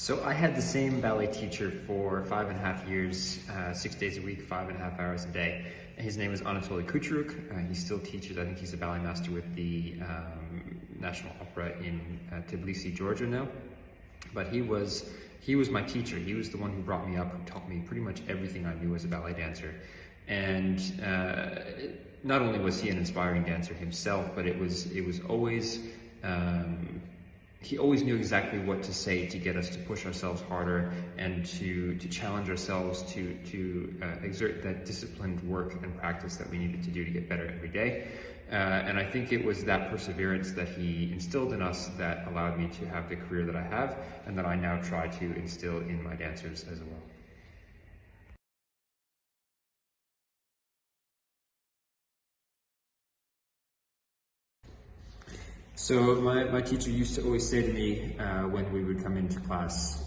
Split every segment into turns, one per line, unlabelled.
So I had the same ballet teacher for 5.5 years, 6 days a week, 5.5 hours a day. His name was Anatoly Kucheruk. He still teaches. I think he's a ballet master with the National Opera in Tbilisi, Georgia now. But he was my teacher. He was the one who brought me up, who taught me pretty much everything I knew as a ballet dancer. And not only was he an inspiring dancer himself, but it was always, he always knew exactly what to say to get us to push ourselves harder and to challenge ourselves to exert that disciplined work and practice that we needed to do to get better every day. And I think it was that perseverance that he instilled in us that allowed me to have the career that I have and that I now try to instill in my dancers as well. So my teacher used to always say to me when we would come into class,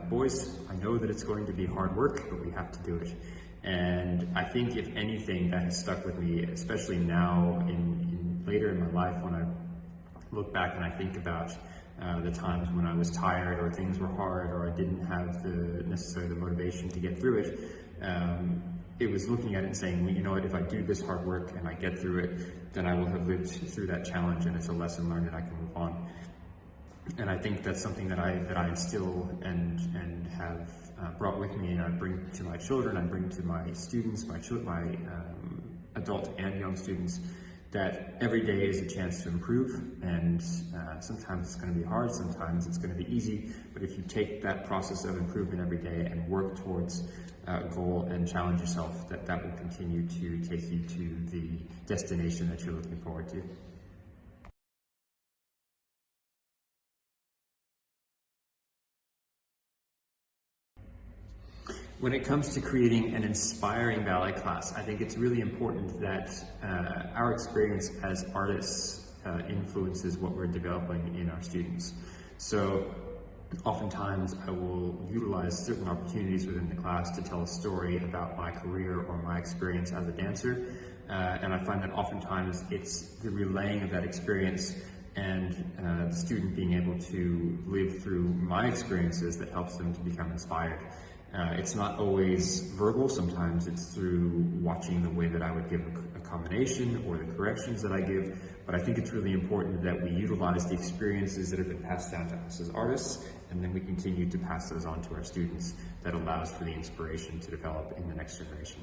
boys, I know that it's going to be hard work, but we have to do it. And I think if anything that has stuck with me, especially now later in my life when I look back and I think about the times when I was tired or things were hard or I didn't have necessarily the motivation to get through it, it was looking at it and saying, well, you know what, if I do this hard work and I get through it, then I will have lived through that challenge and it's a lesson learned and I can move on. And I think that's something that I instill and have brought with me and I bring to my children, I bring to my students, my adult and young students, that every day is a chance to improve, and sometimes it's going to be hard, sometimes it's going to be easy, but if you take that process of improvement every day and work towards a goal and challenge yourself, that will continue to take you to the destination that you're looking forward to. When it comes to creating an inspiring ballet class, I think it's really important that our experience as artists influences what we're developing in our students. So oftentimes I will utilize certain opportunities within the class to tell a story about my career or my experience as a dancer. And I find that oftentimes it's the relaying of that experience and the student being able to live through my experiences that helps them to become inspired. It's not always verbal, sometimes it's through watching the way that I would give a combination or the corrections that I give, but I think it's really important that we utilize the experiences that have been passed down to us as artists, and then we continue to pass those on to our students. That allows for the inspiration to develop in the next generation.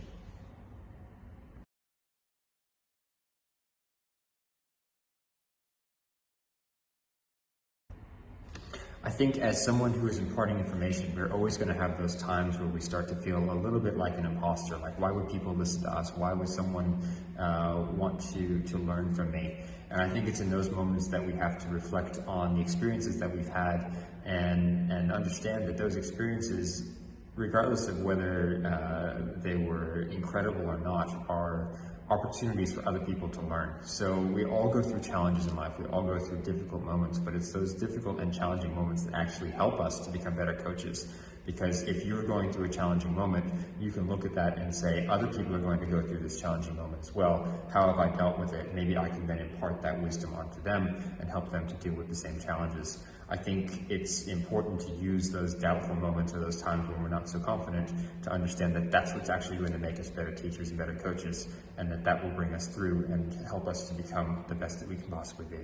I think as someone who is imparting information, we're always going to have those times where we start to feel a little bit like an imposter. Like, why would people listen to us? Why would someone want to learn from me? And I think it's in those moments that we have to reflect on the experiences that we've had and understand that those experiences, regardless of whether they were incredible or not, are opportunities for other people to learn. So we all go through challenges in life, we all go through difficult moments, but it's those difficult and challenging moments that actually help us to become better coaches. Because if you're going through a challenging moment, you can look at that and say, other people are going to go through this challenging moment as well. How have I dealt with it? Maybe I can then impart that wisdom onto them and help them to deal with the same challenges. I think it's important to use those doubtful moments or those times when we're not so confident to understand that that's what's actually going to make us better teachers and better coaches, and that will bring us through and help us to become the best that we can possibly be.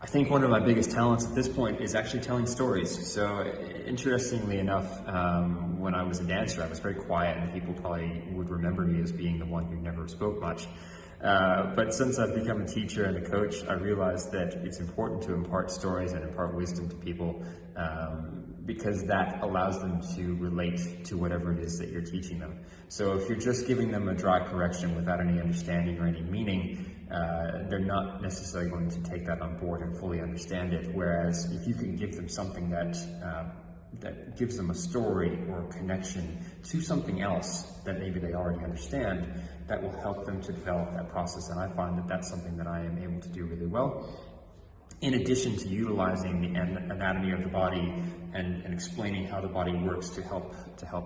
I think one of my biggest talents at this point is actually telling stories. So interestingly enough, when I was a dancer, I was very quiet and people probably would remember me as being the one who never spoke much. But since I've become a teacher and a coach, I realized that it's important to impart stories and impart wisdom to people because that allows them to relate to whatever it is that you're teaching them. So if you're just giving them a dry correction without any understanding or any meaning, they're not necessarily going to take that on board and fully understand it. Whereas if you can give them something that gives them a story or a connection to something else that maybe they already understand, that will help them to develop that process. And I find that that's something that I am able to do really well. In addition to utilizing the anatomy of the body and explaining how the body works to help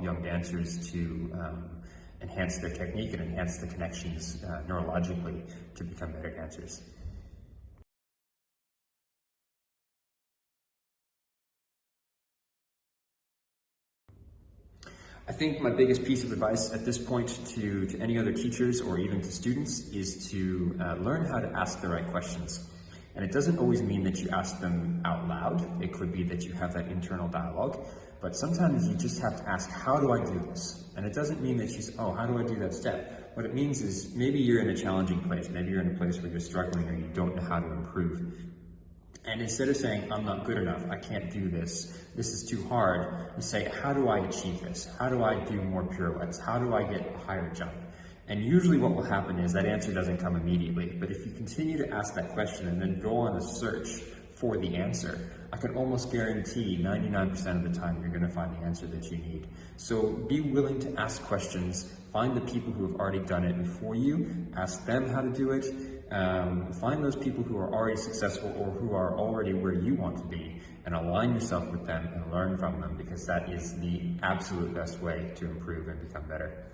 young dancers to enhance their technique and enhance the connections neurologically to become better dancers. I think my biggest piece of advice at this point to any other teachers or even to students is to learn how to ask the right questions. And it doesn't always mean that you ask them out loud. It could be that you have that internal dialogue, but sometimes you just have to ask, how do I do this? And it doesn't mean that you say, oh, how do I do that step? What it means is maybe you're in a challenging place. Maybe you're in a place where you're struggling or you don't know how to improve. And instead of saying, I'm not good enough, I can't do this, this is too hard, you say, how do I achieve this? How do I do more pirouettes? How do I get a higher jump? And usually what will happen is that answer doesn't come immediately, but if you continue to ask that question and then go on a search for the answer, I can almost guarantee 99% of the time you're going to find the answer that you need. So be willing to ask questions, find the people who have already done it before you, ask them how to do it, find those people who are already successful or who are already where you want to be, and align yourself with them and learn from them, because that is the absolute best way to improve and become better.